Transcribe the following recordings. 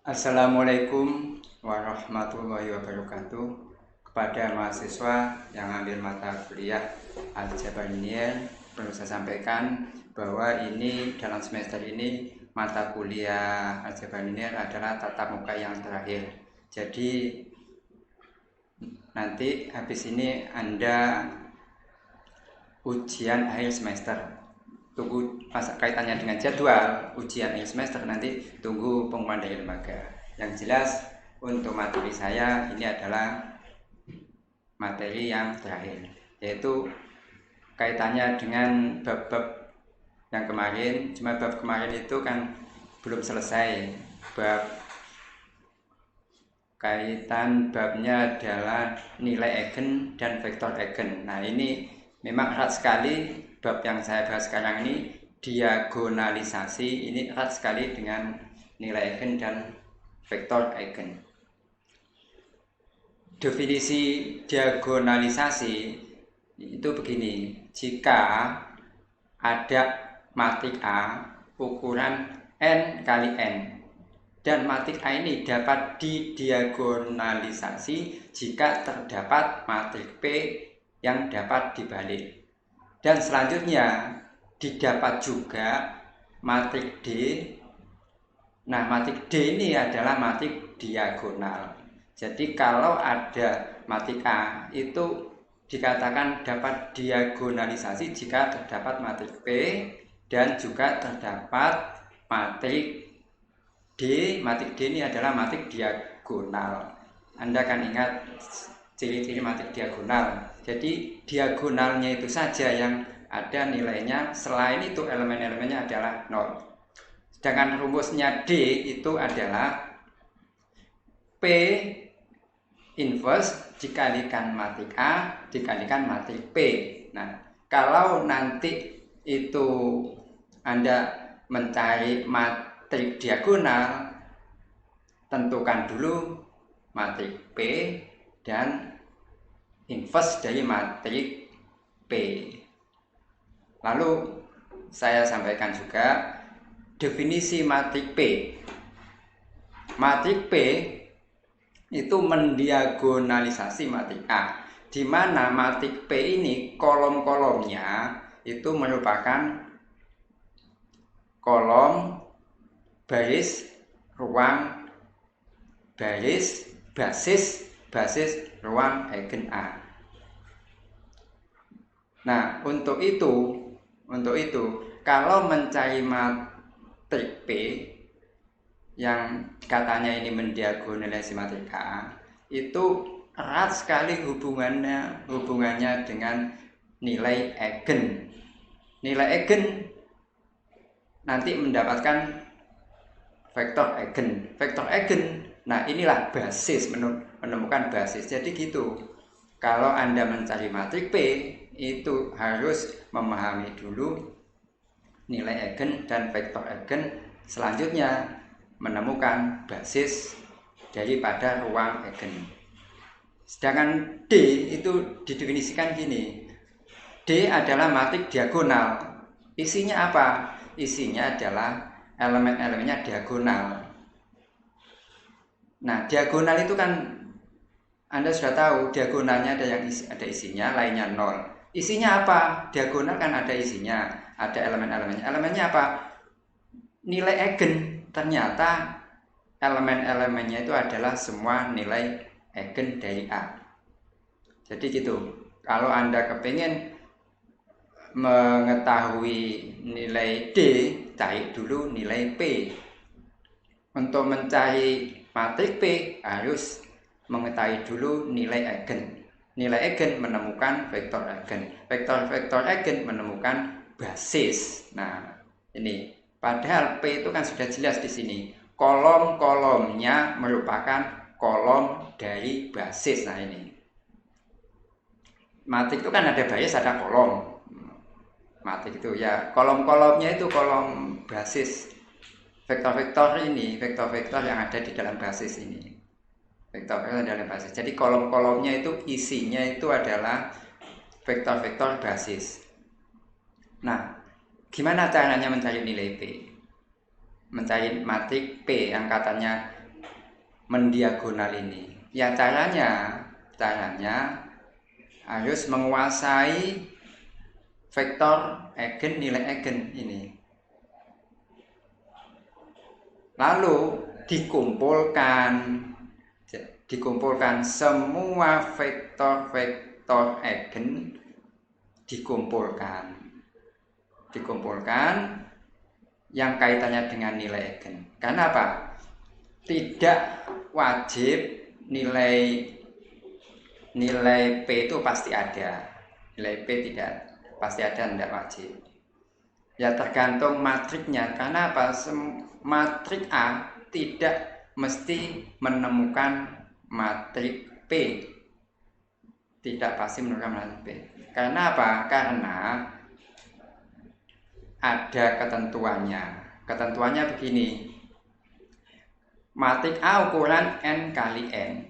Assalamualaikum warahmatullahi wabarakatuh. Kepada mahasiswa yang ambil mata kuliah Aljabar Linear, perlu saya sampaikan bahwa ini dalam semester ini mata kuliah Aljabar Linear adalah tatap muka yang terakhir. Jadi nanti habis ini Anda ujian akhir semester. Tunggu kaitannya dengan jadwal ujian akhir semester, nanti tunggu pengumuman dari lembaga. Yang jelas untuk materi saya ini adalah materi yang terakhir, yaitu kaitannya dengan bab-bab yang kemarin. Cuma bab kemarin itu kan belum selesai. Kaitan babnya adalah nilai eigen dan vektor eigen. Nah, ini memang erat sekali. Bab yang saya bahas sekarang ini, diagonalisasi, ini erat sekali dengan nilai eigen dan vektor eigen. Definisi diagonalisasi itu begini: jika ada matrik A ukuran n kali n, dan matrik A ini dapat didiagonalisasi jika terdapat matrik P yang dapat dibalik. Dan selanjutnya didapat juga matrik D. Nah, matrik D ini adalah matrik diagonal. Jadi kalau ada matrik A itu dikatakan dapat diagonalisasi jika terdapat matrik P dan juga terdapat matrik D. Matrik D ini adalah matrik diagonal. Anda kan ingat ciri-ciri matrik diagonal. Jadi diagonalnya itu saja yang ada nilainya, selain itu elemen-elemennya adalah 0. Sedangkan rumusnya D itu adalah P inverse dikalikan matrik A dikalikan matrik P. Nah, kalau nanti itu Anda mencari matrik diagonal, tentukan dulu matrik P dan inverse dari matrik P. Lalu saya sampaikan juga definisi matrik P. Matrik P itu mendiagonalisasi matrik A, di mana matrik P ini kolom-kolomnya itu merupakan kolom, baris, ruang, baris, basis, ruang eigen A. Nah, untuk itu kalau mencari matrik P yang katanya ini mendiagonalisasi matrik A, itu erat sekali hubungannya dengan nilai eigen. Nilai eigen nanti mendapatkan vektor eigen. Vektor eigen, nah inilah basis, menemukan basis. Jadi gitu. Kalau Anda mencari matrik P, itu harus memahami dulu nilai eigen dan vektor eigen, selanjutnya menemukan basis daripada ruang eigen. Sedangkan D itu didefinisikan gini: D adalah matrik diagonal. Isinya apa? Isinya adalah elemen-elemennya diagonal. Nah, diagonal itu kan Anda sudah tahu, diagonalnya ada isinya, lainnya 0. Isinya apa? Diagonal kan ada isinya, ada elemen-elemennya. Elemennya apa? Nilai eigen. Ternyata elemen-elemennya itu adalah semua nilai eigen dari A. Jadi gitu. Kalau Anda kepingin mengetahui nilai D, cari dulu nilai P. Untuk mencari matrik P harus mengetahui dulu nilai eigen. Nilai eigen menemukan vektor eigen. Vektor eigen menemukan basis. Nah, ini padahal P itu kan sudah jelas di sini. Kolom-kolomnya merupakan kolom dari basis. Nah, ini. Matrik itu kan ada basis, ada kolom. Matrik itu ya kolom-kolomnya itu kolom basis. Vektor-vektor ini, vektor-vektor yang ada di dalam basis ini. Vektor-vektor dalam basis. Jadi kolom-kolomnya itu isinya itu adalah vektor-vektor basis. Nah, gimana caranya mencari nilai P? Mencari matrik P yang katanya mendiagonal ini? Ya caranya harus menguasai vektor eigen, nilai eigen ini. Lalu dikumpulkan semua vektor eigen dikumpulkan yang kaitannya dengan nilai eigen. Karena apa? Tidak wajib nilai P itu pasti ada. Nilai P tidak pasti ada, tidak wajib. Ya tergantung matriknya. Karena apa? Matrik A tidak mesti menemukan matrik P. Tidak pasti menemukan matrik P. Karena apa? Karena ada ketentuannya. Ketentuannya begini. Matrik A ukuran N kali N.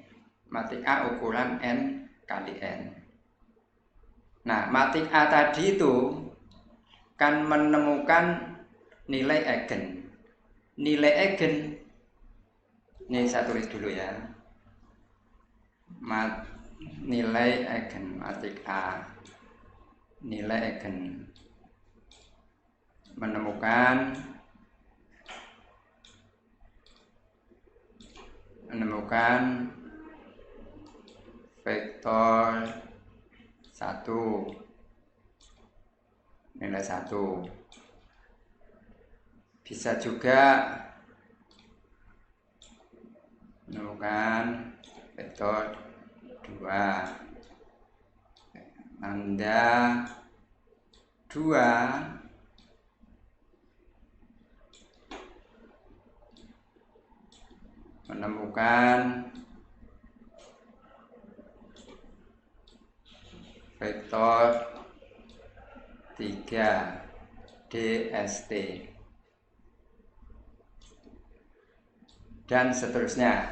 Matrik A ukuran N kali N. Nah, matrik A tadi itu kan menemukan nilai eigen. Nilai eigen, ini saya tulis dulu ya. Nilai eigen matrik A. Nilai eigen menemukan vektor 1, nilai 1. Bisa juga menemukan vektor 2, lambda 2 menemukan vektor 3 dst dan seterusnya.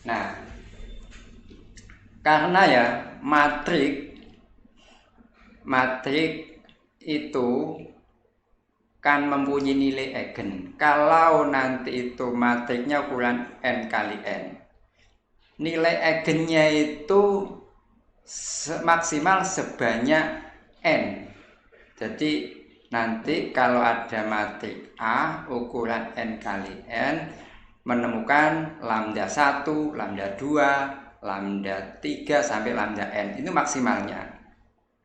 Nah, karena ya matrik itu kan mempunyai nilai eigen. Kalau nanti itu matriknya ukuran N kali N, nilai eigennya itu maksimal sebanyak N. Jadi nanti kalau ada matrik A ukuran N kali N menemukan lambda 1, lambda 2, lambda 3 sampai lambda N, itu maksimalnya.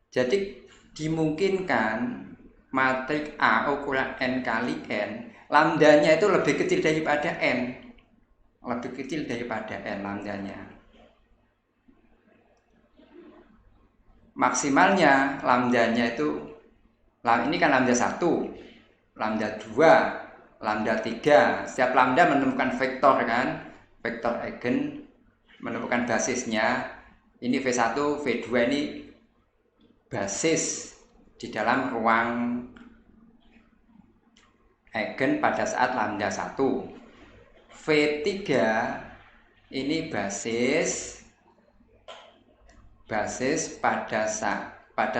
Jadi dimungkinkan matrik A ukuran N kali N, lambdanya itu lebih kecil daripada N. Lebih kecil daripada N lambdanya. Maksimalnya lambdanya itu, ini kan lambda 1, lambda 2, lambda 3. Setiap lambda menemukan vektor kan, vektor eigen, menemukan basisnya. Ini V1, V2 ini basis di dalam ruang eigen pada saat lambda 1. V3 ini basis pada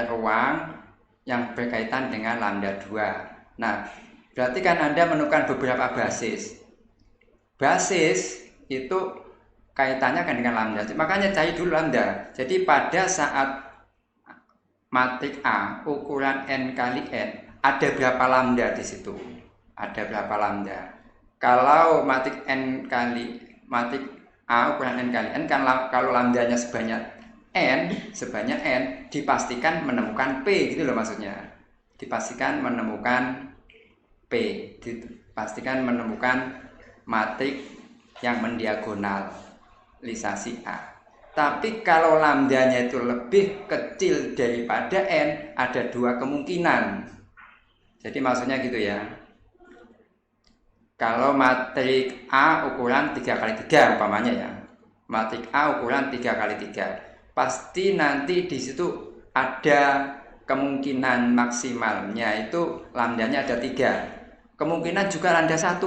ruang yang berkaitan dengan lambda 2. Nah, berarti kan Anda menemukan beberapa basis. Basis itu kaitannya kan dengan lambda. Makanya cari dulu lambda. Jadi pada saat matrik A ukuran N kali N, ada berapa lambda di situ? Ada berapa lambda? Kalau matrik A ukuran N kali N kan kalau lambdanya sebanyak N, dipastikan menemukan P, gitu loh maksudnya. Dipastikan menemukan P, dipastikan menemukan matrik yang mendiagonalisasi A. Tapi kalau lambdanya itu lebih kecil daripada N, ada dua kemungkinan. Jadi maksudnya gitu ya. Kalau matrik A ukuran 3x3 umpamanya ya. Matrik A ukuran 3x3. Pasti nanti di situ ada kemungkinan maksimalnya itu lambdanya ada 3. Kemungkinan juga lambda 1.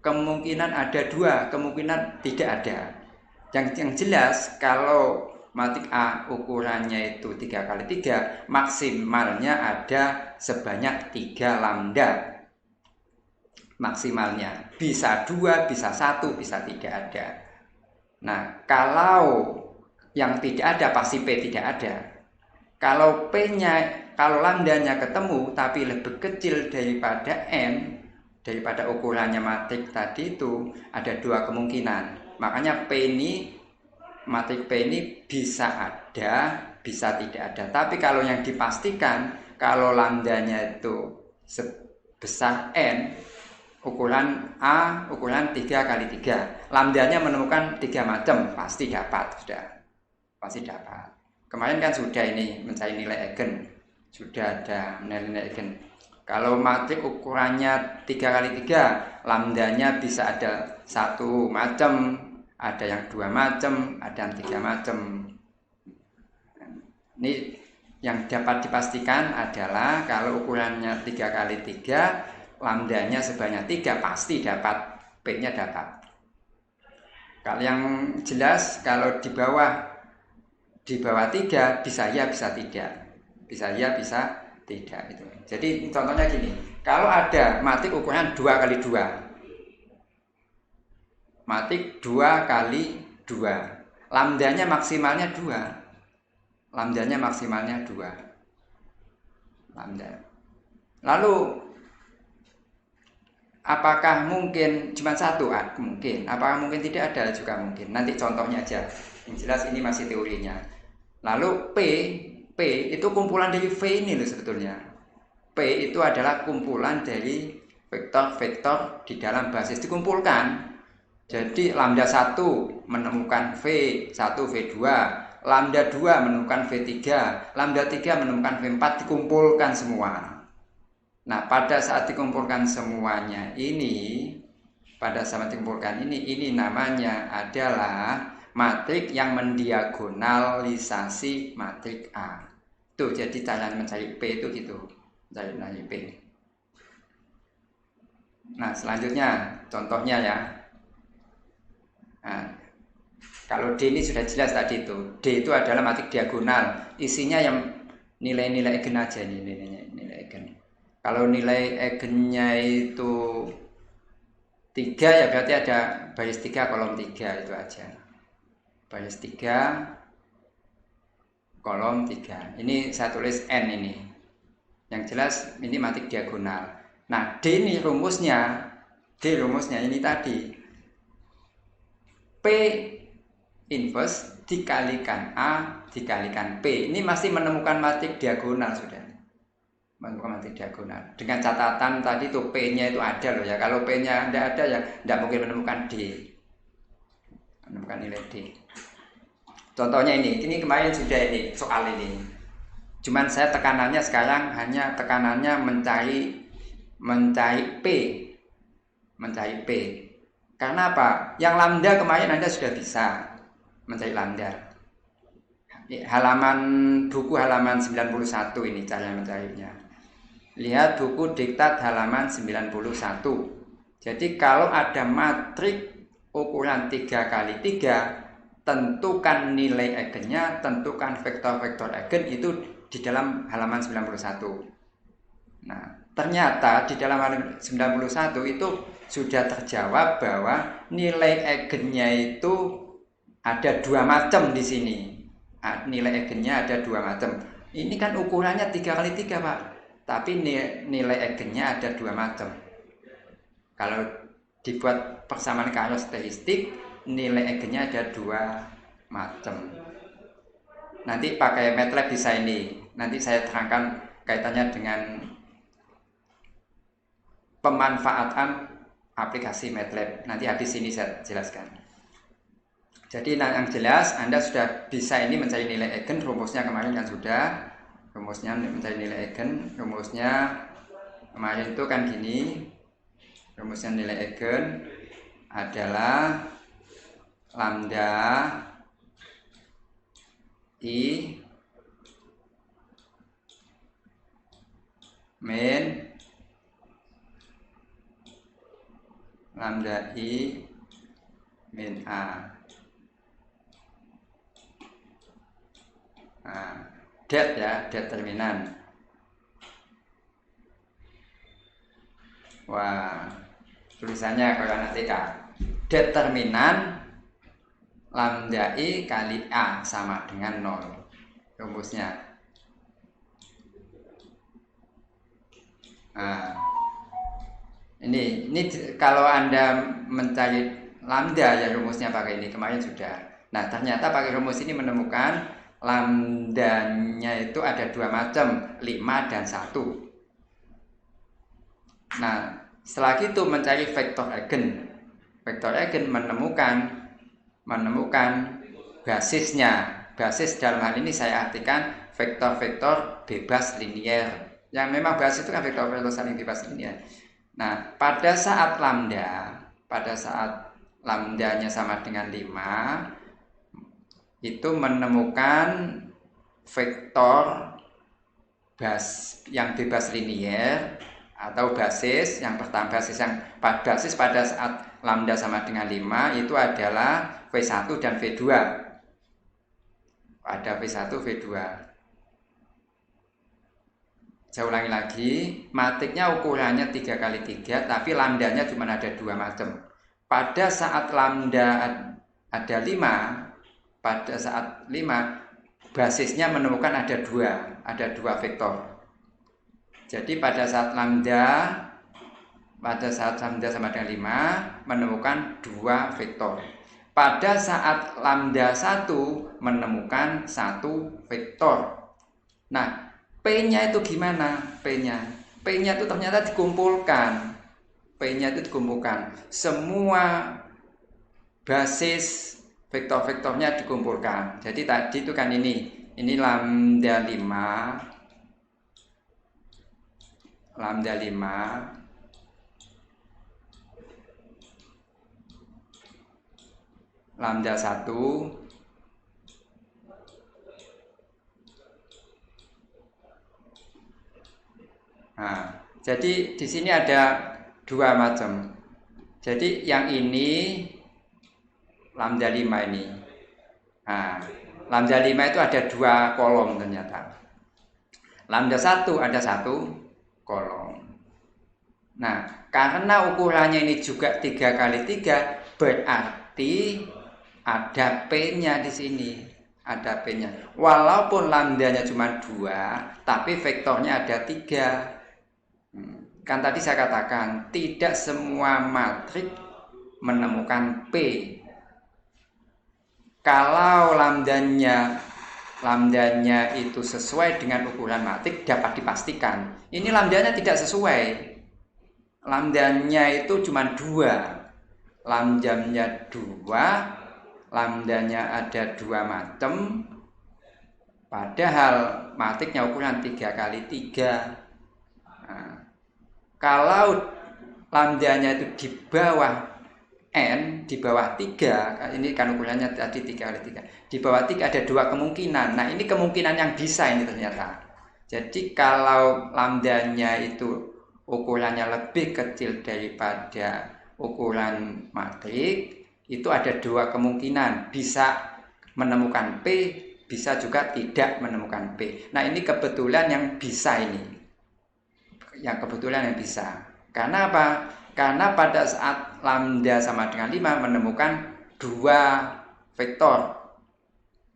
Kemungkinan ada 2, kemungkinan tidak ada. Yang jelas kalau matrik A ukurannya itu 3x3, maksimalnya ada sebanyak 3 lambda. Maksimalnya bisa 2, bisa 1, bisa tidak ada. Nah, kalau yang tidak ada pasti P tidak ada. Kalau lambdanya ketemu tapi lebih kecil daripada N, daripada ukurannya matrik tadi itu, ada dua kemungkinan. Makanya matrik P ini bisa ada, bisa tidak ada. Tapi kalau yang dipastikan, kalau lambdanya itu sebesar N, ukuran A, ukuran 3x3, lambdanya menemukan 3 macam, pasti dapat, sudah. Pasti dapat. Kemarin kan sudah ini mencari nilai eigen, sudah ada nilai eigen. Kalau matrik ukurannya 3x3, lambdanya bisa ada 1 macam, ada yang 2 macam, ada yang 3 macam. Ini yang dapat dipastikan adalah kalau ukurannya 3x3, lambdanya sebanyak 3 pasti dapat, P-nya dapat. Kalau yang jelas kalau di bawah 3 bisa ya bisa tidak, bisa ya bisa tidak itu. Jadi contohnya gini, kalau ada matrik ukuran 2x2, matrik 2x2, lambdanya maksimalnya 2, lambda. Lalu apakah mungkin cuma 1? Mungkin. Apakah mungkin tidak ada? Juga mungkin. Nanti contohnya aja. Yang jelas ini masih teorinya. Lalu P itu kumpulan dari V ini loh sebetulnya. P itu adalah kumpulan dari vektor-vektor di dalam basis dikumpulkan. Jadi lambda 1 menemukan V1, V2, lambda 2 menemukan V3, lambda 3 menemukan V4, dikumpulkan semua. Nah, pada saat dikumpulkan semuanya ini, ini namanya adalah matrik yang mendiagonalisasi matrik A. Tuh, jadi cara mencari P itu gitu, mencari P. Nah, selanjutnya contohnya ya. Nah, kalau D ini sudah jelas tadi itu. D itu adalah matrik diagonal. Isinya yang nilai-nilai eigen aja nih, nilai eigen. Kalau nilai eigennya itu 3 ya berarti ada baris 3 kolom 3 itu aja. Baris 3 kolom 3. Ini saya tulis N ini. Yang jelas ini matrik diagonal. Nah, D ini rumusnya. Ini tadi. P inverse dikalikan A dikalikan P. Ini masih menemukan matrik diagonal sudah. Menemukan matrik diagonal. Dengan catatan tadi tuh P-nya itu ada loh ya. Kalau P-nya tidak ada ya tidak mungkin menemukan D. Menemukan nilai D. Contohnya ini kemarin sudah ini soal ini. Cuman saya tekanannya sekarang hanya tekanannya mencari P. Mencari P. Karena apa? Yang lambda kemarin Anda sudah bisa mencari lambda. Buku halaman 91 ini cara mencarinya. Lihat buku diktat halaman 91. Jadi kalau ada matrik ukuran 3x3, tentukan nilai eigennya, tentukan vektor-vektor eigen itu di dalam halaman 91. Nah, ternyata di dalam halaman 91 itu sudah terjawab bahwa nilai eigennya itu ada 2 macam di sini. Nilai eigennya ada 2 macam. Ini kan ukurannya 3x3, Pak. Tapi nilai eigennya ada 2 macam. Kalau dibuat persamaan karakteristik, nilai eigennya ada 2 macam. Nanti pakai MATLAB bisa ini. Nanti saya terangkan kaitannya dengan pemanfaatan aplikasi MATLAB. Nanti habis ini saya jelaskan. Jadi yang jelas Anda sudah bisa ini mencari nilai eigen. Rumusnya kemarin kan sudah. Rumusnya mencari nilai eigen. Rumusnya kemarin itu kan gini. Rumusnya nilai eigen adalah lambda I min lambda I min A. Nah, det ya, determinan. Wah, tulisannya kalau anak TK. Determinan lambda I kali A sama dengan 0. Rumusnya. Nah, ini kalau Anda mencari lambda ya rumusnya pakai ini, kemarin sudah. Nah, ternyata pakai rumus ini menemukan lambdanya itu ada dua macam, 5 dan 1. Nah, setelah itu mencari vektor eigen. Vektor eigen menemukan basisnya. Basis dalam hal ini saya artikan vektor-vektor bebas linier. Yang memang basis itu kan vektor-vektor saling bebas linier. Nah, pada saat lambdanya sama dengan 5, itu menemukan vektor yang bebas linier atau basis yang pertama, basis pada saat lambda sama dengan 5 itu adalah V1 dan V2. Ada V1, V2. Saya ulangi lagi, matriknya ukurannya 3x3, tapi lambdanya cuma ada dua macam. Pada saat lambda ada 5, basisnya menemukan ada dua vektor. Jadi pada saat lambda sama dengan 5 menemukan dua vektor. Pada saat lambda 1 menemukan satu vektor. Nah, P-nya itu gimana? P-nya itu ternyata dikumpulkan. Semua basis vektor-vektornya dikumpulkan. Jadi tadi itu kan ini lambda 5, lambda 1, nah, jadi di sini ada dua macam. Jadi yang ini lambda 5 ini. Nah, lambda 5 itu ada dua kolom ternyata. Lambda 1 ada satu kolom. Nah, karena ukurannya ini juga 3x3, berarti ada P-nya di sini. Ada P-nya. Walaupun lambdanya cuma 2, tapi vektornya ada 3. Kan tadi saya katakan, tidak semua matrik menemukan P. Kalau lambdanya itu sesuai dengan ukuran matrik, dapat dipastikan. Ini lambdanya tidak sesuai. Lambdanya itu cuma 2. Lambdanya ada dua macam. Padahal matriknya ukuran 3x3. Nah, kalau lambdanya itu di bawah N, di bawah 3, ini kan ukurannya tadi 3x3. Di bawah 3 ada dua kemungkinan. Nah, ini kemungkinan yang bisa ini ternyata. Jadi kalau lambdanya itu ukurannya lebih kecil daripada ukuran matrik, itu ada dua kemungkinan. Bisa menemukan P, bisa juga tidak menemukan P. Nah, ini kebetulan yang bisa ini. Karena apa? Karena pada saat lambda sama dengan 5 menemukan dua vektor.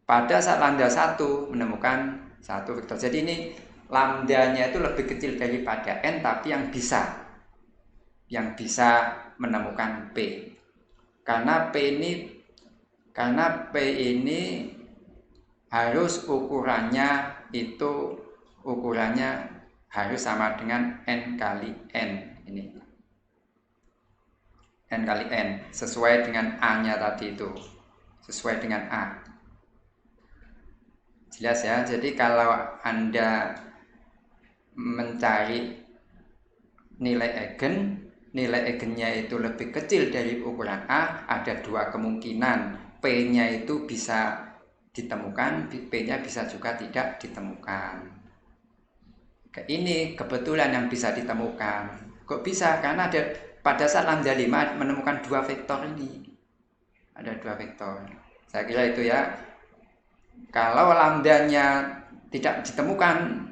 Pada saat lambda 1 menemukan satu vektor. Jadi ini lambdanya itu lebih kecil daripada N, tapi yang bisa menemukan P. Karena P ini harus ukurannya harus sama dengan N kali N ini. N kali N sesuai dengan A-nya tadi itu. Sesuai dengan A. Jelas ya. Jadi kalau Anda mencari nilai eigennya itu lebih kecil dari ukuran A, ada dua kemungkinan. P-nya itu bisa ditemukan, P-nya bisa juga tidak ditemukan. Ini kebetulan yang bisa ditemukan. Kok bisa? Karena pada saat lambda 5 menemukan dua vektor ini. Ada dua vektor. Saya kira itu ya. Kalau lambdanya tidak ditemukan,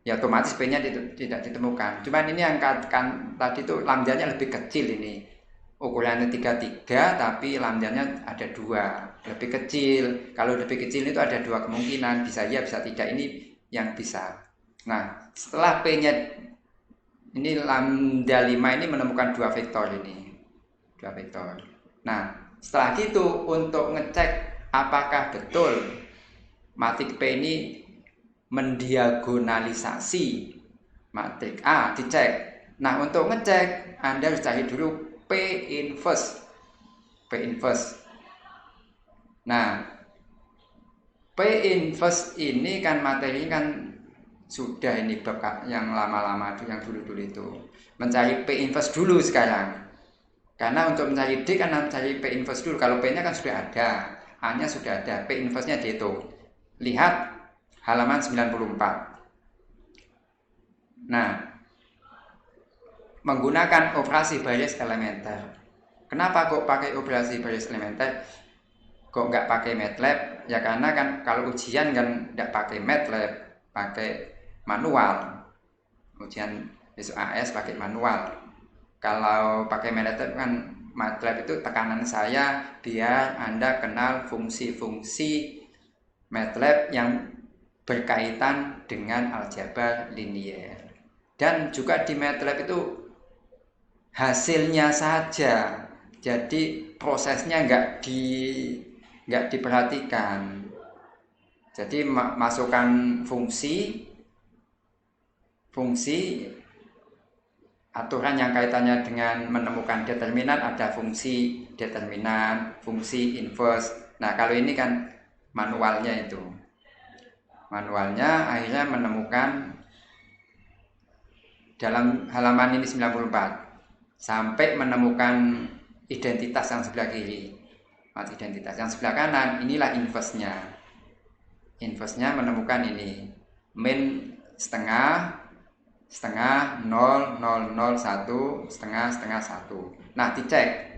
ya otomatis P-nya tidak ditemukan. Cuman ini yang tadi itu lambdanya lebih kecil ini. ukurannya 33 tapi lambdanya ada 2, lebih kecil. Kalau lebih kecil itu ada 2 kemungkinan, bisa ya bisa tidak, ini yang bisa. Nah, setelah P-nya ini lambda 5 ini menemukan 2 vektor ini. 2 vektor. Nah, setelah itu untuk ngecek apakah betul matrik P ini mendiagonalisasi matrik A, dicek. Nah, untuk ngecek Anda harus cari dulu P inverse. P inverse. Nah, P inverse ini kan materi kan sudah ini bab yang lama-lama yang dulu-dulu itu. Mencari P inverse dulu sekarang. Karena untuk mencari D kan mencari P inverse dulu. Kalau P-nya kan sudah ada, A-nya sudah ada, P inverse-nya dihitung. Lihat halaman 94. Nah, menggunakan operasi baris elementer. Kenapa kok pakai operasi baris elementer? Kok nggak pakai MATLAB? Ya karena kan kalau ujian kan nggak pakai MATLAB, pakai manual. Ujian besok AS pakai manual. Kalau pakai MATLAB itu tekanan saya biar Anda kenal fungsi-fungsi MATLAB yang berkaitan dengan aljabar linier. Dan juga di MATLAB itu hasilnya saja, jadi prosesnya nggak diperhatikan. Jadi masukkan fungsi aturan yang kaitannya dengan menemukan determinan, ada fungsi determinan, fungsi inverse. Nah, kalau ini kan manualnya itu. Manualnya akhirnya menemukan dalam halaman ini 94 sampai menemukan identitas yang sebelah kiri. Identitas yang sebelah kanan inilah inverse-nya. Inverse-nya menemukan ini min setengah 0, 0, 0, 1, setengah 1. Nah, dicek.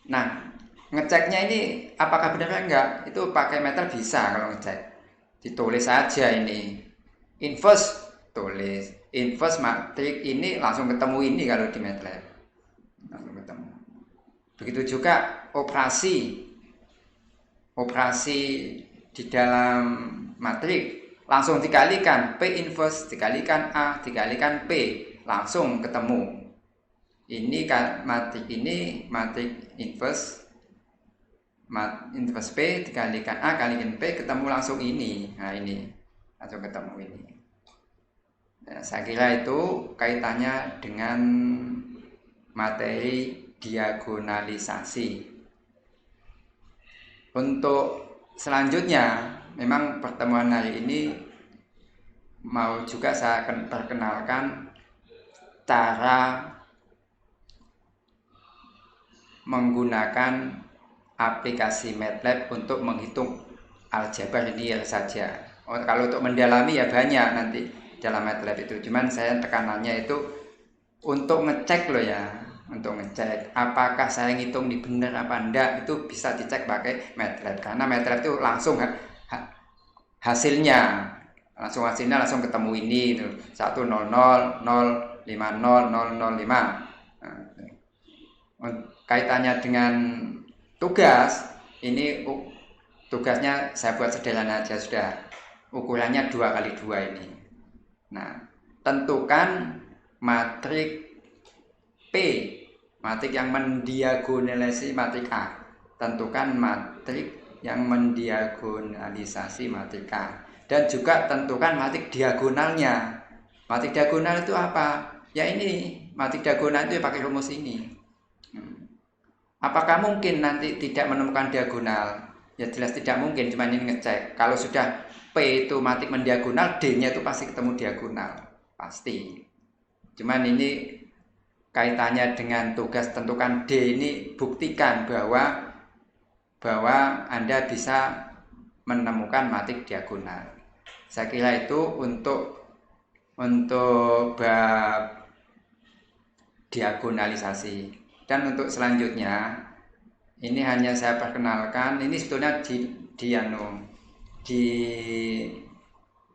Nah, ngeceknya ini apakah benar enggak? Itu pakai meter bisa kalau ngecek. Ditulis saja ini. Inverse tulis. Inverse matrik ini langsung ketemu ini kalau di MATLAB. Langsung ketemu. Begitu juga operasi di dalam matrik langsung dikalikan P inverse dikalikan A dikalikan P langsung ketemu. Ini kan matrik inverse P dikalikan A kalikan P ketemu langsung ini. Nah, ini langsung ketemu ini. Nah, saya kira itu kaitannya dengan materi diagonalisasi. Untuk selanjutnya, memang pertemuan hari ini mau juga saya akan perkenalkan cara menggunakan aplikasi MATLAB untuk menghitung aljabar linear saja. Kalau untuk mendalami ya banyak nanti dalam MATLAB itu. Cuman saya tekanannya itu untuk ngecek loh ya. Untuk ngecek apakah saya ngitung ini benar apa enggak, itu bisa dicek pakai MATLAB. Karena MATLAB itu langsung hasilnya langsung ketemu ini itu 100 050 005. Kaitannya dengan tugas ini, tugasnya saya buat sederhana aja sudah. Ukurannya 2x2 ini. Nah, tentukan matrik P, matrik yang mendiagonalisasi matrik A. Tentukan matrik yang mendiagonalisasi matrik A. Dan juga tentukan matrik diagonalnya. Matrik diagonal itu apa? Ya ini, matrik diagonal itu pakai rumus ini. Apakah mungkin nanti tidak menemukan diagonal? Ya jelas tidak mungkin, cuma ini ngecek. Kalau sudah P itu matrik mendiagonal, D-nya itu pasti ketemu diagonal. Pasti. Cuman ini kaitannya dengan tugas tentukan D ini, buktikan bahwa Anda bisa menemukan matrik diagonal. Saya kira itu untuk bab diagonalisasi. Dan untuk selanjutnya ini hanya saya perkenalkan, ini sebetulnya di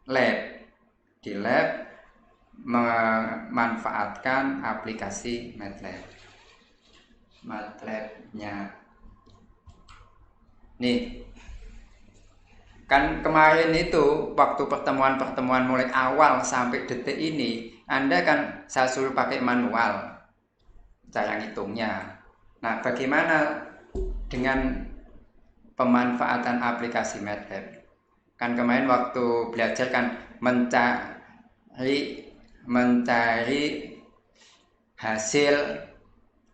lab memanfaatkan aplikasi MATLAB. MATLAB-nya. Nih, kan kemarin itu waktu pertemuan mulai awal sampai detik ini, Anda kan saya suruh pakai manual cara ngitungnya. Nah, bagaimana dengan pemanfaatan aplikasi MATLAB? Kan kemarin waktu belajar kan mencari hasil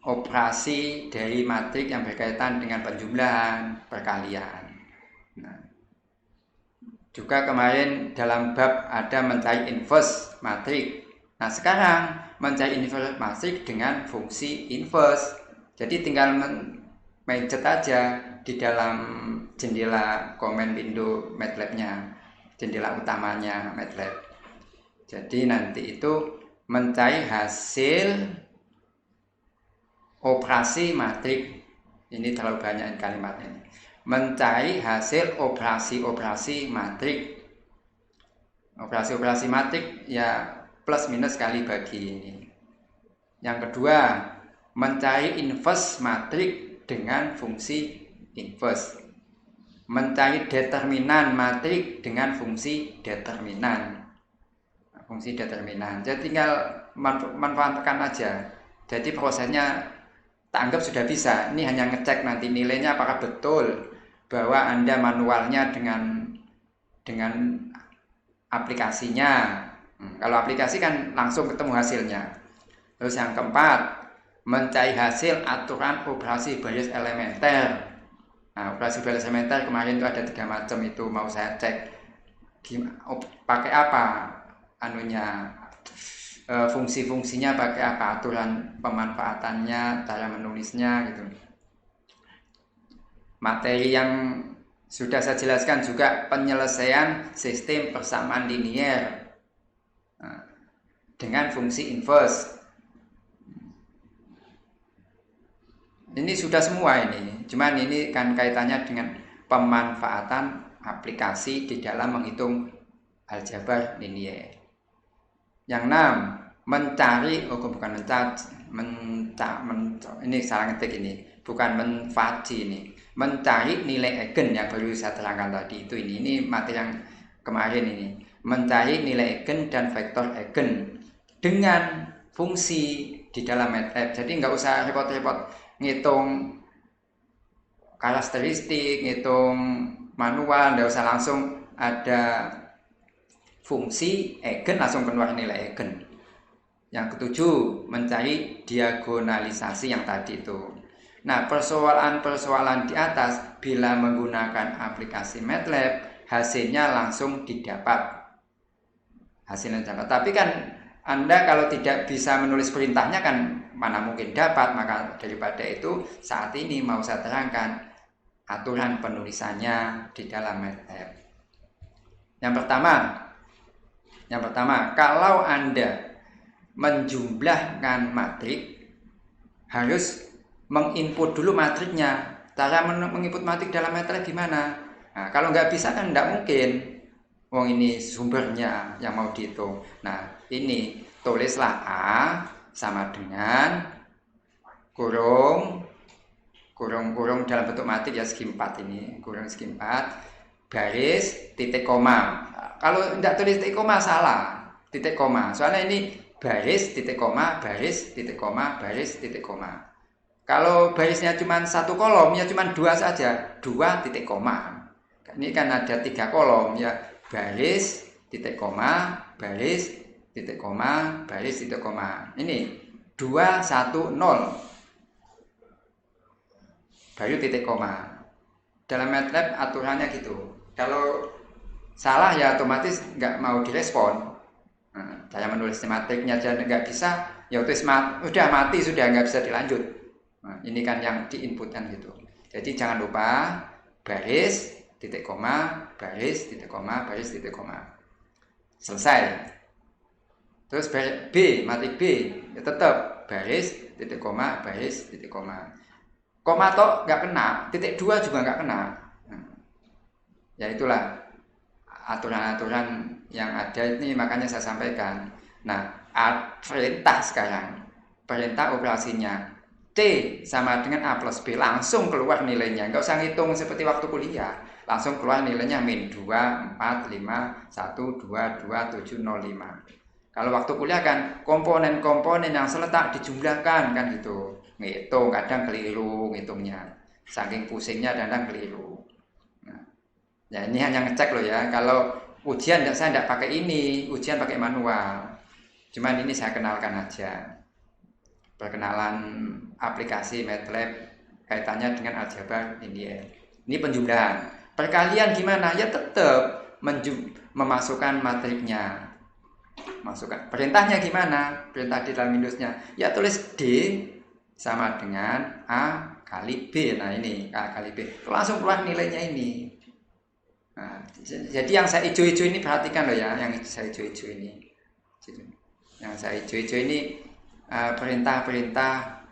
operasi dari matrik yang berkaitan dengan penjumlahan, perkalian. Nah, juga kemarin dalam bab ada mencari inverse matrik. Nah, sekarang mencari inverse matrik dengan fungsi inverse. Jadi tinggal mencet aja di dalam jendela command window MATLAB-nya, jendela utamanya MATLAB. Jadi nanti itu mencari hasil operasi matrik. Ini terlalu banyak kalimatnya. Mencari hasil operasi matrik. Operasi matrik ya plus minus kali bagi ini. Yang kedua, mencari inverse matrik dengan fungsi inverse. Mencari determinan matrik dengan fungsi determinan. Fungsi determinan. Jadi tinggal manfaatkan aja. Jadi prosesnya tak anggap sudah bisa. Ini hanya ngecek nanti nilainya apakah betul bahwa Anda manualnya dengan aplikasinya. Kalau aplikasi kan langsung ketemu hasilnya. Terus yang keempat, mencari hasil aturan operasi baris elementer. Nah, operasi baris elementer kemarin itu ada 3 macam, itu mau saya cek pakai apa fungsi-fungsinya pakai apa, aturan pemanfaatannya, cara menulisnya gitu. Materi yang sudah saya jelaskan juga penyelesaian sistem persamaan linier dengan fungsi inverse. Ini sudah semua ini. Cuman ini kan kaitannya dengan pemanfaatan aplikasi di dalam menghitung aljabar linier. Yang 6, mencari, ini salah ngetik ini, bukan menfaji ini. Mencari nilai eigen yang baru saya terangkan tadi itu ini materi yang kemarin ini. Mencari nilai eigen dan vektor eigen dengan fungsi di dalam MATLAB. Jadi nggak usah repot-repot ngitung karakteristik, ngitung manual, nggak usah, langsung ada fungsi eigen langsung keluar nilai eigen. Yang ketujuh, mencari diagonalisasi yang tadi itu. Nah, persoalan-persoalan di atas bila menggunakan aplikasi MATLAB hasilnya langsung didapat. Tapi kan Anda kalau tidak bisa menulis perintahnya kan mana mungkin dapat. Maka daripada itu saat ini mau saya terangkan aturan penulisannya di dalam MATLAB. Yang pertama, kalau Anda menjumlahkan matrik, harus menginput dulu matriknya. Cara menginput matrik dalam MATLAB gimana? Nah, kalau nggak bisa kan nggak mungkin. Ini sumbernya yang mau dihitung. Nah, ini tulislah A sama dengan kurung dalam bentuk matrik ya, segi 4 ini, kurung segi 4, garis, titik koma. Kalau tidak tulis titik koma salah, titik koma. Soalnya ini baris, titik koma, baris, titik koma, baris, titik koma. Kalau barisnya cuma 1 kolom, ya cuma 2 saja, 2 titik koma. Ini kan ada 3 kolom ya, baris, titik koma, baris, titik koma, baris, titik koma. Ini 2, 1, 0. Baru titik koma. Dalam MATLAB aturannya gitu. Kalau salah ya otomatis nggak mau direspon. Nah, saya menulis matriknya aja nggak bisa, ya udah mati, sudah nggak bisa dilanjut. Nah, ini kan yang diinputkan gitu. Jadi jangan lupa baris, titik koma, baris, titik koma, baris, titik koma. Selesai. Terus B, matrik B, ya tetap baris, titik koma, baris, titik koma. Koma toh nggak kena, titik 2 juga nggak kena. Ya itulah aturan-aturan yang ada ini, makanya saya sampaikan. Nah, perintah sekarang, perintah operasinya. C sama dengan A plus B, langsung keluar nilainya. Nggak usah ngitung seperti waktu kuliah. Langsung keluar nilainya min 2, 4, 5, 1, 2, 2, 7, 0, 5. Kalau waktu kuliah kan komponen-komponen yang seletak dijumlahkan kan gitu. Ngitung kadang keliru ngitungnya. Saking pusingnya kadang keliru. Nah, ya ini hanya ngecek loh ya. Kalau ujian saya tidak pakai ini, ujian pakai manual. Cuman ini saya kenalkan aja. Perkenalan aplikasi MATLAB kaitannya dengan aljabar linear. Ini penjumlahan. Perkalian gimana? Ya tetap memasukkan matriknya. Masukkan. Perintahnya gimana? Perintah di dalam Windowsnya. Ya tulis D sama dengan A kali B. Nah ini A kali B. Langsung keluar nilainya ini. Nah, jadi yang saya hijau-hijau ini perhatikan loh ya. Yang saya hijau-hijau ini. Yang saya hijau-hijau ini perintah-perintah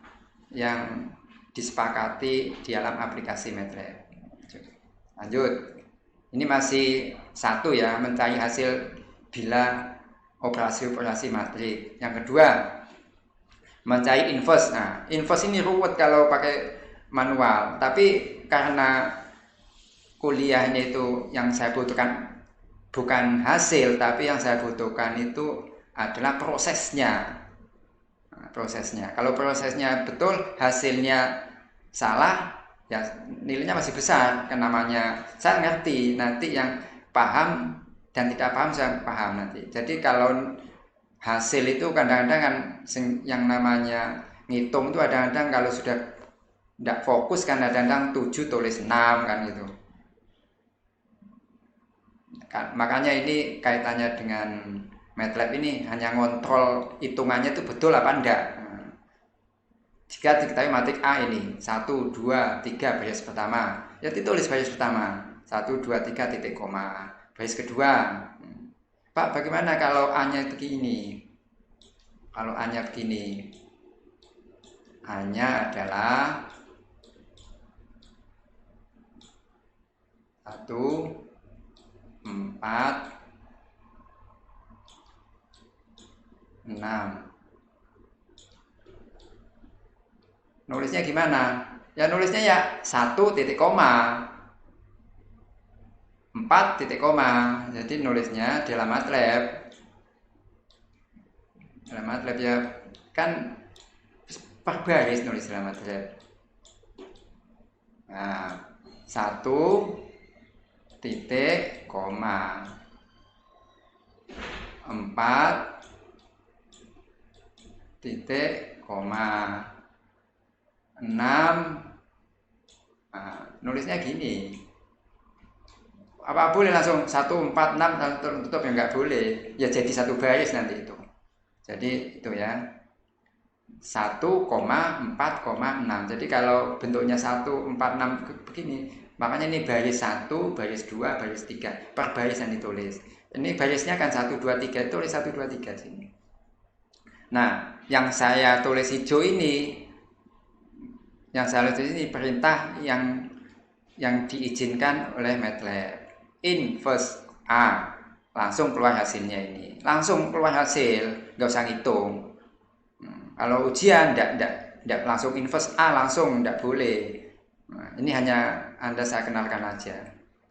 yang disepakati di dalam aplikasi MATLAB. Lanjut. Ini masih satu ya, mencari hasil bila operasi-operasi matrik. Yang kedua, mencari inverse. Nah, inverse ini ruwet kalau pakai manual. Tapi karena kuliahnya itu yang saya butuhkan bukan hasil, tapi yang saya butuhkan itu adalah prosesnya. Prosesnya. Kalau prosesnya betul, hasilnya salah, ya nilainya masih besar. Kan namanya saya ngerti, nanti yang paham dan tidak paham saya paham nanti. Jadi kalau hasil itu kadang-kadang kan yang namanya ngitung itu kadang-kadang kalau sudah tidak fokus kan kadang-kadang 7 tulis 6 kan gitu. Kan, makanya ini kaitannya dengan MATLAB ini hanya ngontrol hitungannya itu betul apa enggak. Jika diketahui matrik A ini 1, 2, 3 baris pertama, ya ditulis baris pertama 1, 2, 3 titik koma. Baris kedua, Pak bagaimana kalau A-nya begini? Kalau A-nya begini, A-nya adalah 1, 4, 6. Nulisnya gimana? Ya nulisnya ya 1 titik koma 4 titik koma. Jadi nulisnya dalam MATLAB. Dalam MATLAB ya kan per baris nulis dalam MATLAB. Nah, 1 titik koma 4 titik koma 6. Nah, nulisnya gini. Apa boleh langsung 1, 4, 6 tutup? Ya nggak boleh. Ya jadi satu baris nanti itu. Jadi itu ya 1, 4, 6. Jadi kalau bentuknya 1, 4, 6 begini, makanya ini baris 1, baris 2, baris 3. Per baris yang ditulis. Ini barisnya kan 1, 2, 3. Tulis 1, 2, 3 sini. Nah, yang saya tulis hijau ini, perintah yang diizinkan oleh MATLAB. Inverse A, langsung keluar hasilnya ini. Langsung keluar hasil, nggak usah ngitung. Kalau ujian, enggak langsung inverse A, langsung enggak boleh. Nah, ini hanya saya kenalkan aja.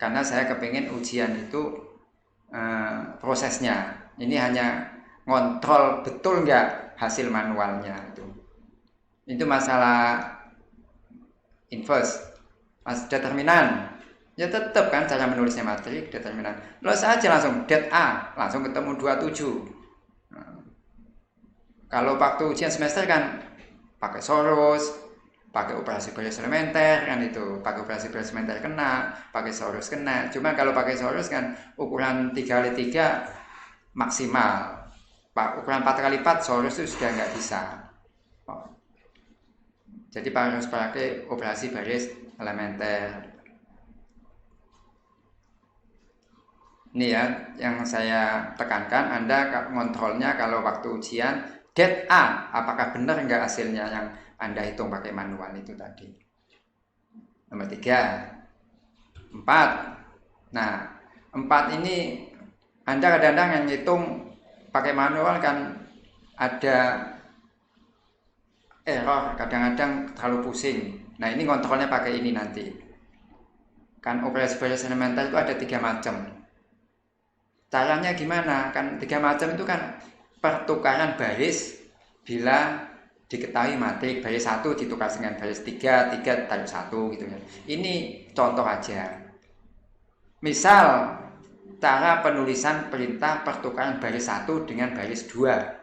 Karena saya kepingin ujian itu prosesnya. Ini hanya ngontrol betul nggak hasil manualnya itu. Itu masalah inverse. Determinan. Ya tetap kan cara menulisnya matrik determinan. Nulis aja langsung det A, langsung ketemu 27. Nah, kalau waktu ujian semester kan pakai Soros, pakai operasi baris elementer kan itu, pakai operasi baris elementer kena, pakai Soros kena. Cuma kalau pakai Soros kan ukuran 3x3 maksimal. Ukuran 4x4 Soros itu sudah nggak bisa. Jadi harus pakai operasi baris elementer. Ini ya yang saya tekankan, Anda ngontrolnya kalau waktu ujian det A, apakah benar enggak hasilnya yang Anda hitung pakai manual itu tadi. Nomor 3, 4. Nah, 4 ini Anda kadang-kadang yang hitung pakai manual kan ada error, kadang-kadang terlalu pusing. Nah ini kontrolnya pakai ini nanti. Kan operasi baris elementar itu ada 3 macam. Caranya gimana? Kan 3 macam itu kan pertukaran baris bila diketahui matrik baris 1 ditukar dengan baris 3 taruh 1 gitu ya. Ini contoh aja. Misal cara penulisan perintah pertukaran baris 1 dengan baris 2.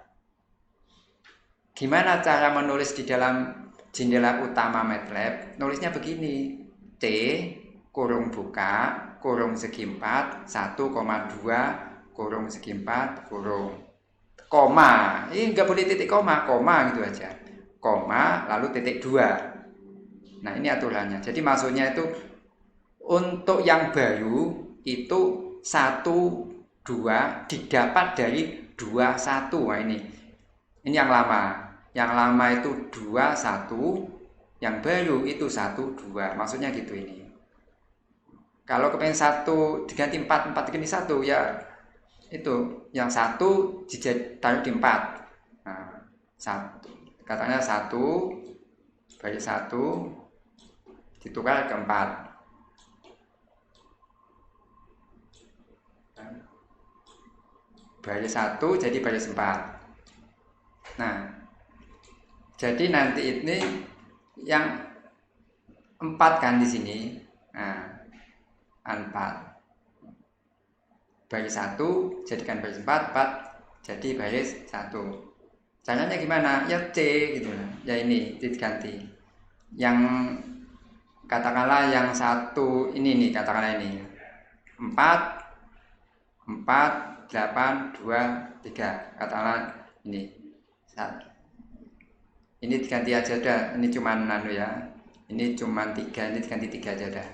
Gimana cara menulis di dalam jendela utama MATLAB? Nulisnya begini. C kurung buka kurung segi 4 1,2 kurung segi 4 kurung koma. Ini nggak boleh titik koma gitu aja. Koma lalu titik 2. Nah, ini aturannya. Jadi maksudnya itu untuk yang baru itu 1 2 didapat dari 2 1. Nah, ini yang lama. Yang lama itu 2 1, yang baru itu 1 2. Maksudnya gitu ini. Kalau kepengen 1 diganti 4 diganti 1 ya itu yang 1 ditaruh di 4. Nah, 1 katanya 1 baris 1 ditukar ke 4. Baris 1 jadi baris 4. Nah, jadi nanti ini yang 4 kan di sini. Nah, 4. Baris 1 jadikan baris 4 jadi baris 1. Caranya gimana? Ya C gitu. Ya ini diganti. Yang katakanlah yang 1 ini nih, katakanlah ini. 4 8 2 3. Katakanlah ini. Ini diganti aja dah. Ini cuman ya. Ini cuman 3, ini diganti 3 aja dah.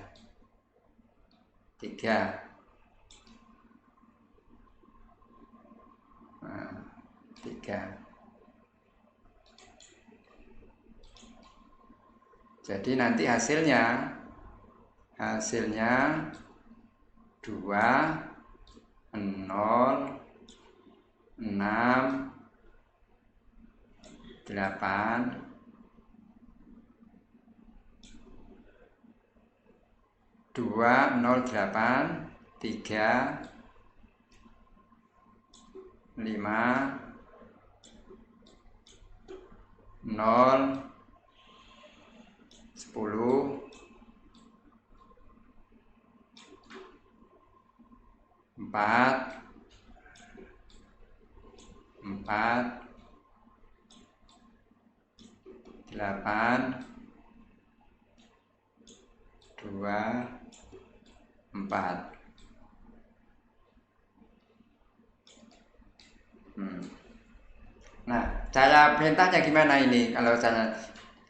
3. Nah, 3. Jadi nanti hasilnya 2 0 6 8 2 0 8 3 5 0 10 4 8 2 4. Nah, cara perintahnya gimana ini? Kalau cara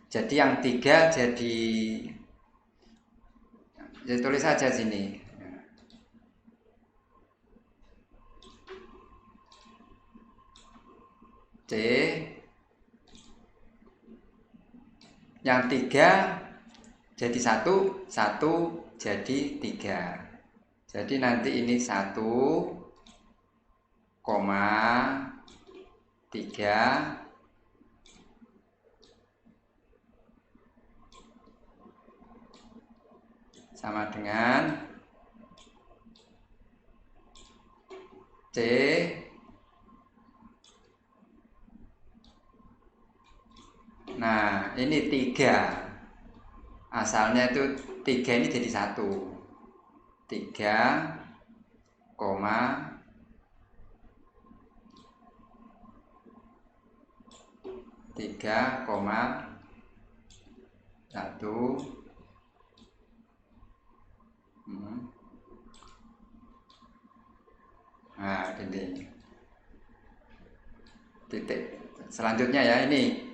jadi yang 3 jadi tulis saja sini. C yang 3 jadi 1 jadi 3. Jadi nanti ini 1, 3 sama dengan C nah ini 3 asalnya itu 3 ini jadi 1 3 1 nah ini titik selanjutnya ya, ini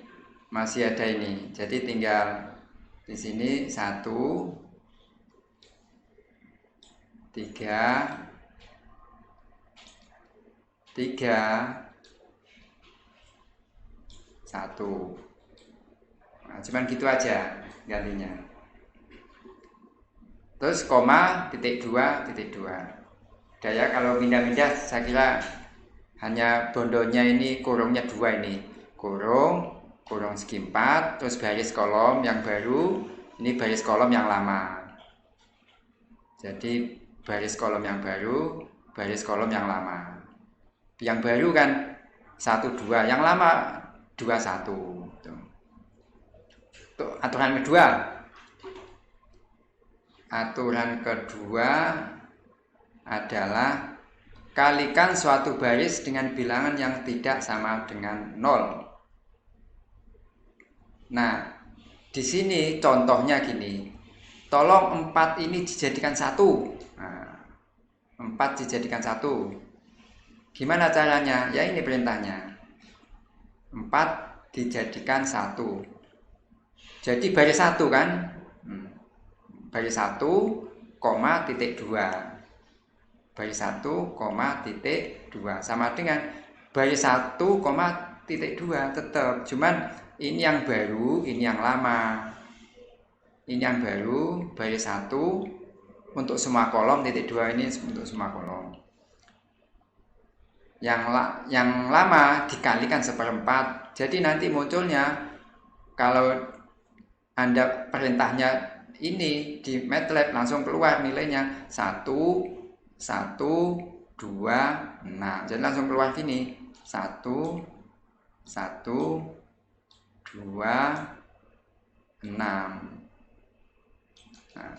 masih ada ini, jadi tinggal di sini 1 3 1. Nah, cuman gitu aja gantinya. Terus koma titik 2 udah ya, kalau pindah-pindah saya kira hanya bondonya ini kurungnya 2 ini kurung kurung segi 4, terus baris kolom yang baru, ini baris kolom yang lama. Jadi baris kolom yang baru, baris kolom yang lama. Yang baru kan 1, 2, yang lama 2, 1. Tuh, aturan kedua. Aturan kedua adalah kalikan suatu baris dengan bilangan yang tidak sama dengan 0. Nah, di sini contohnya gini. Tolong 4 ini dijadikan 1. Nah, 4 dijadikan 1. Gimana caranya? Ya ini perintahnya. 4 dijadikan 1. Jadi baris 1 kan? Baris 1, titik 2. Baris 1, titik 2. Sama dengan baris 1, titik 2 tetap. Cuman ini yang baru, ini yang lama. Ini yang baru, baris 1 untuk semua kolom, titik 2 ini untuk semua kolom. Yang lama dikalikan 1/4. Jadi nanti munculnya kalau Anda perintahnya ini di MATLAB langsung keluar nilainya 1, 1, 2, 6. Jadi langsung keluar gini 1, 1, 2, 6. Nah,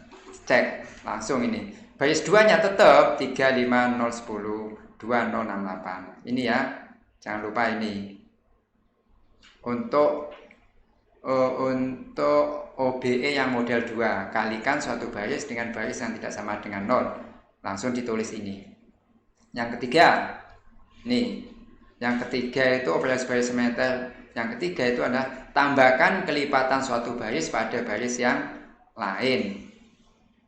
cek langsung ini. Baris 2-nya tetap 3, 5, 0, 10, 2, 0, 6, 8. Ini ya. Jangan lupa ini. Untuk OBE yang model 2, kalikan suatu baris dengan baris yang tidak sama dengan 0. Langsung ditulis ini. Yang ketiga, nih. Yang ketiga itu operasi baris sementer. Yang ketiga itu adalah tambahkan kelipatan suatu baris pada baris yang lain.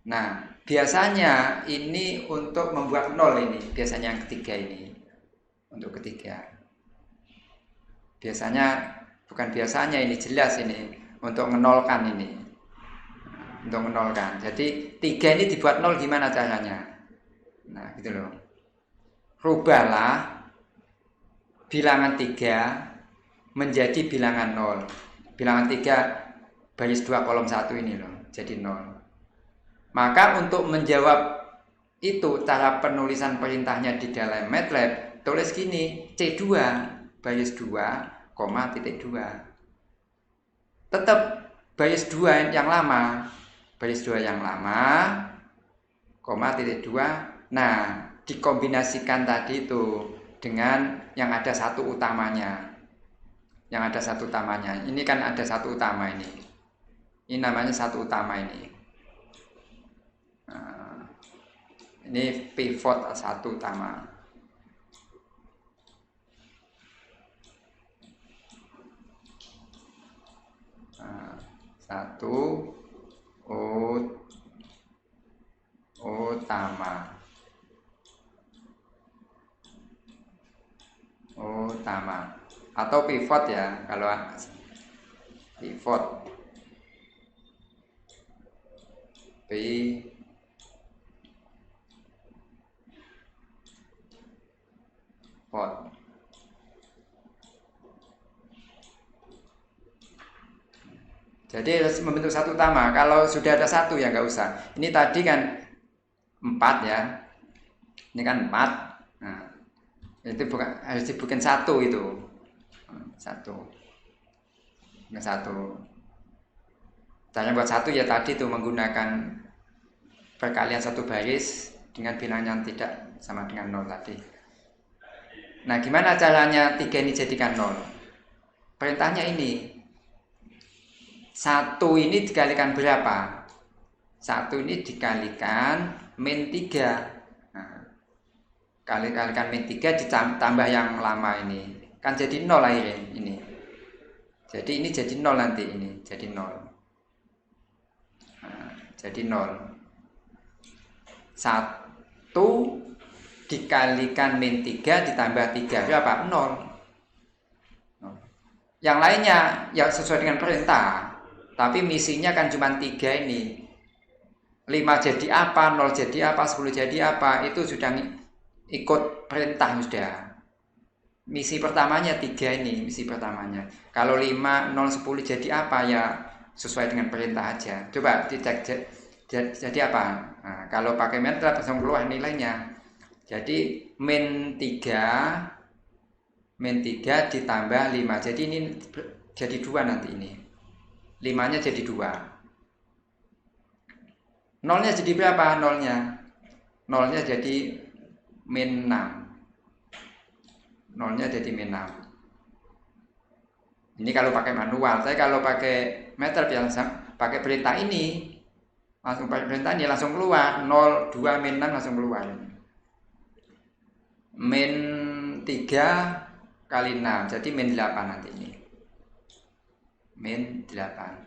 Nah, biasanya ini untuk membuat 0 ini. Biasanya yang ketiga ini. Untuk ketiga. Bukan biasanya ini jelas ini untuk menolkan ini. Untuk menolkan. Jadi 3 ini dibuat 0 gimana caranya? Nah, gitu loh. Rubahlah bilangan 3 menjadi bilangan 0. Bilangan 3 baris 2 kolom 1 ini loh, jadi 0. Maka untuk menjawab itu cara penulisan perintahnya di dalam MATLAB, tulis gini, C2 baris 2 titik 2. Tetap baris 2 yang lama. Baris 2 yang lama, titik 2. Nah, dikombinasikan tadi itu dengan yang ada satu utamanya. Yang ada satu utamanya. Ini kan ada satu utama ini. Ini namanya satu utama ini. Nah, ini pivot satu utama. Satu utama atau pivot ya, kalau pivot jadi harus membentuk satu utama. Kalau sudah ada satu ya nggak usah. Ini tadi kan 4 ya. Ini kan 4. Nah, itu harus dibikin 1 itu. 1. Ini 1. Caranya buat 1 ya tadi itu menggunakan perkalian satu baris dengan bilangan yang tidak sama dengan 0 tadi. Nah, gimana caranya 3 ini jadikan 0? Perintahnya ini. 1 ini dikalikan berapa? 1 ini dikalikan min 3. Nah, kalikan min 3 ditambah yang lama ini. Kan jadi 0 akhirnya ini. Jadi ini jadi 0 nanti ini. Jadi 0. Nah, jadi 0. 1 dikalikan min 3 ditambah 3. Berapa? 0. Yang lainnya ya sesuai dengan perintah. Tapi misinya kan cuma 3 ini. 5 jadi apa, 0 jadi apa, 10 jadi apa, itu sudah ikut perintah sudah. misi pertamanya 3 ini, misi pertamanya. Kalau 5, 0, 10 jadi apa ya sesuai dengan perintah aja. Coba dicek jadi apa. Nah, kalau pakai MATLAB langsung keluar nilainya. Jadi min 3 ditambah 5. Jadi ini jadi 2 nanti ini. 5-nya jadi 2. Nolnya jadi berapa? Nolnya jadi min 6. Nolnya jadi min 6. Ini kalau pakai manual. Saya kalau pakai MATLAB yang pakai perintah ini, langsung pakai perintah ini langsung keluar 0, 2, min 6 langsung keluar. Min 3 kali 6, jadi min 8 nanti ini. Min 8.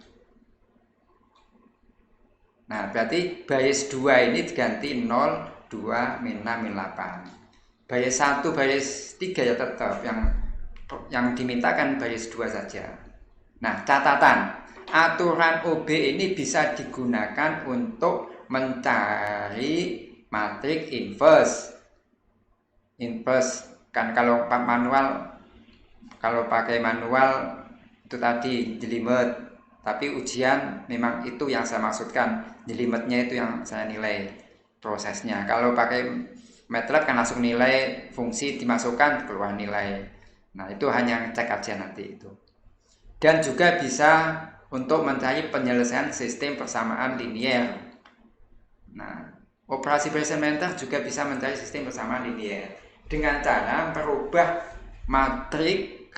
Nah, berarti baris 2 ini diganti 0, 2, min 6, min 8. Baris 1, baris 3 ya tetap yang dimintakan baris 2 saja. Nah, catatan, aturan OB ini bisa digunakan untuk mencari matrik inverse. Inverse kan kalau pakai manual itu tadi jelimet. Tapi ujian memang itu yang saya maksudkan, jelimetnya itu yang saya nilai prosesnya. Kalau pakai MATLAB kan langsung nilai fungsi dimasukkan keluar nilai. Nah, itu hanya ngecek aja nanti itu. Dan juga bisa untuk mencari penyelesaian sistem persamaan linier. Nah, operasi Weissenmatter juga bisa mencari sistem persamaan linier dengan cara merubah matrik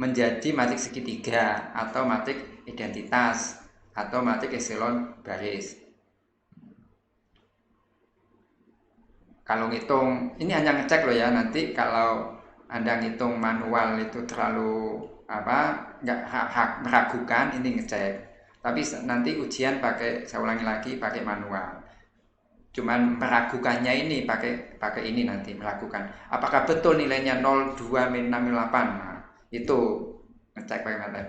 menjadi matrik segitiga atau matrik identitas atau matrik epsilon baris. Kalau ngitung, ini hanya ngecek loh ya, nanti kalau Anda ngitung manual itu terlalu nggak meragukan, ini ngecek. Tapi nanti ujian saya ulangi lagi pakai manual. Cuman meragukannya ini pakai ini nanti meragukan. Apakah betul nilainya 0, 2, min 6, min 8? Nah, itu ngecek pakai MATLAB.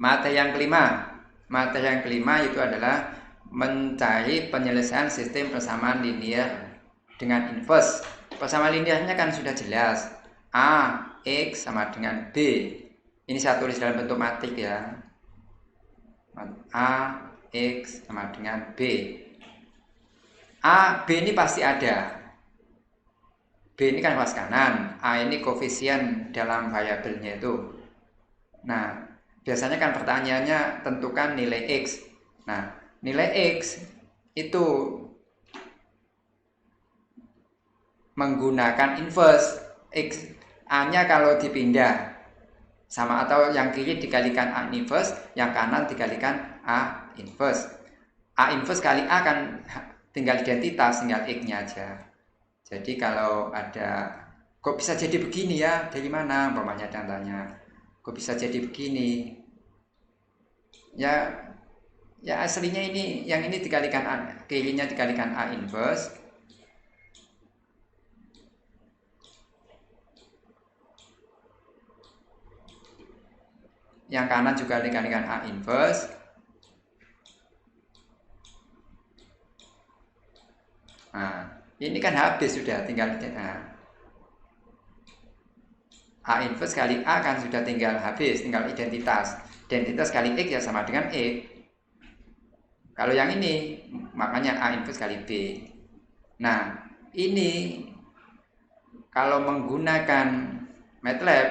Materi yang kelima itu adalah mencari penyelesaian sistem persamaan linier dengan inverse. Persamaan liniernya kan sudah jelas. A, X sama dengan B. Ini saya tulis dalam bentuk matrik ya. A, X sama dengan B. A, B ini pasti ada. B ini kan ruas kanan. A ini koefisien dalam variabelnya itu. Nah, biasanya kan pertanyaannya tentukan nilai X. Nah, nilai X itu menggunakan inverse. X A-nya kalau dipindah sama atau yang kiri dikalikan A inverse, yang kanan dikalikan A inverse. A inverse kali A kan tinggal identitas, tinggal X-nya aja. Jadi kalau ada kok bisa jadi begini ya, dari mana umpamanya tanya, kok bisa jadi begini? Ya aslinya ini, yang ini dikalikan A, kirinya dikalikan A inverse, yang kanan juga dikalikan A inverse. Nah, ini kan habis sudah, tinggal A inverse kali A kan sudah tinggal habis, tinggal identitas. Identitas kali X ya sama dengan X. Kalau yang ini, makanya A inverse kali B. Nah, ini kalau menggunakan MATLAB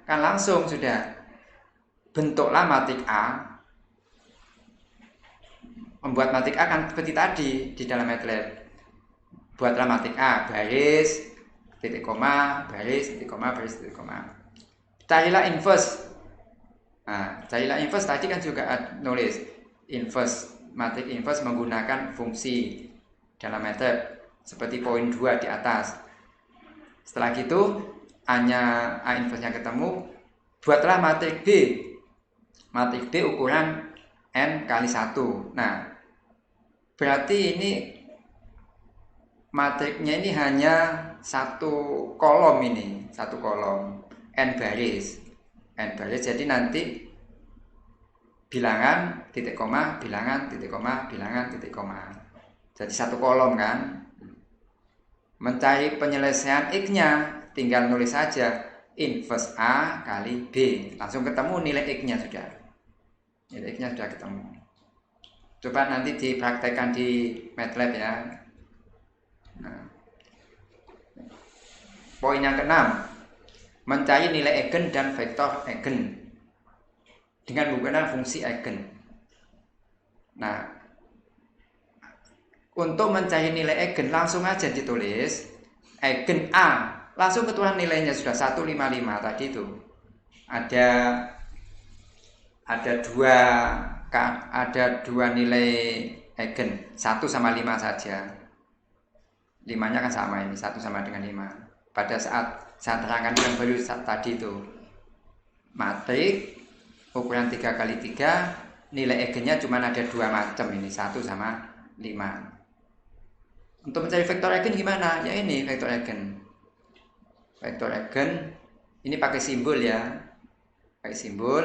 kan langsung sudah bentuklah matrik A. Membuat matrik A kan seperti tadi di dalam MATLAB. Buatlah matrik A, baris, titik koma, baris, titik koma, baris, titik koma. Carilah inverse. Nah, carilah inverse tadi kan juga nulis inverse, matrik inverse menggunakan fungsi dalam MATLAB seperti poin 2 di atas. Setelah gitu, A-nya A inverse-nya ketemu, buatlah matrik B. Matrik B ukuran N kali 1. Nah, berarti ini matriknya ini hanya satu kolom ini, satu kolom N baris. Jadi nanti bilangan titik koma, bilangan titik koma, bilangan titik koma. Jadi satu kolom kan. Mencari penyelesaian X-nya tinggal nulis saja inverse A kali B, langsung ketemu nilai X-nya sudah. Nilai X-nya sudah ketemu. Coba nanti dipraktekkan di MATLAB ya. Nah, poin yang keenam, mencari nilai eigen dan vektor eigen dengan menggunakan fungsi eigen. Nah, untuk mencari nilai eigen langsung aja ditulis eigen A, langsung keluar nilainya sudah 155 tadi itu. Ada dua nilai eigen, 1 sama 5 saja. 5-nya kan sama ini, 1 sama dengan 5. Pada saat saya terangkan yang value tadi itu, matrik ukuran 3x3, nilai eigennya cuma ada 2 macam ini, 1 sama 5. Untuk mencari vektor eigen gimana? Ya ini vektor eigen. Vektor eigen ini pakai simbol ya. Pakai simbol.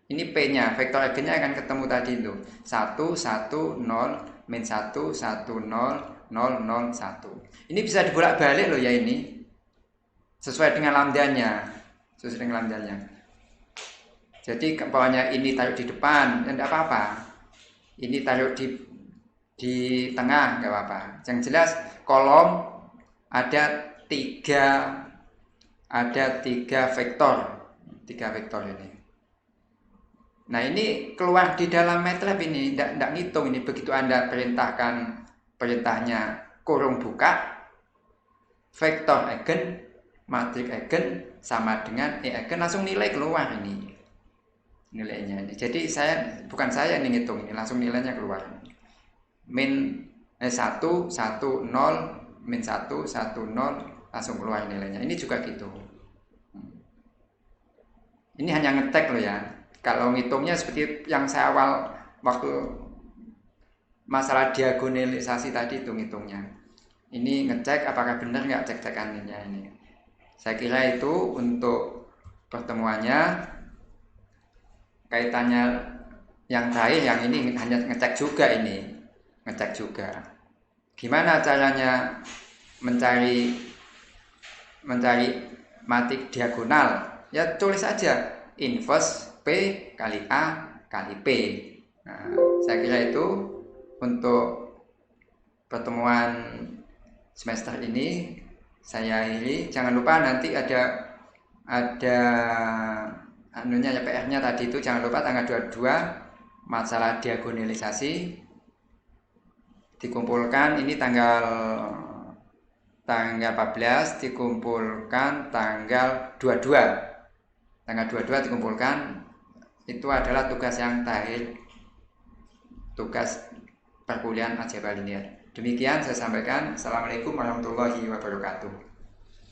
Ini P-nya, vektor eigennya akan ketemu tadi itu. 1 1 0 min 1 1 0 0 0 1. Ini bisa dibolak-balik loh ya ini. Sesuai dengan lambdanya. Sesuai dengan lambdanya. Jadi bawahnya ini taruh di depan, ya enggak apa-apa. Ini taruh di tengah nggak apa-apa. Yang jelas kolom ada tiga vektor ini. Nah ini keluar di dalam MATLAB ini, tidak ngitung ini. Begitu Anda perintahkan perintahnya kurung buka, vektor eigen, matrik eigen sama dengan E eigen, langsung nilai keluar ini nilainya. Jadi bukan saya yang ngitung ini, langsung nilainya keluar. Min 1 1 0 min 1 1 0 langsung keluar nilainya. Ini juga gitu. Ini hanya ngetek loh ya. Kalau ngitungnya seperti yang saya awal waktu masalah diagonalisasi tadi itu ngitungnya. Ini ngecek apakah benar nggak cek-cekannya ini. Saya kira itu untuk pertemuannya. Kaitannya yang terakhir yang ini hanya ngecek juga ini. Ngecek juga. Gimana caranya mencari matrik diagonal? Ya tulis saja inverse P kali A kali P. Nah, saya kira itu untuk pertemuan semester ini saya akhiri. Jangan lupa nanti ada ya PR-nya tadi itu, jangan lupa tanggal 22 masalah diagonalisasi dikumpulkan. Ini tanggal 14 dikumpulkan tanggal 22. Tanggal 22 dikumpulkan. Itu adalah tugas yang terakhir, tugas perkuliahan algebra linear. Demikian saya sampaikan. Assalamualaikum warahmatullahi wabarakatuh.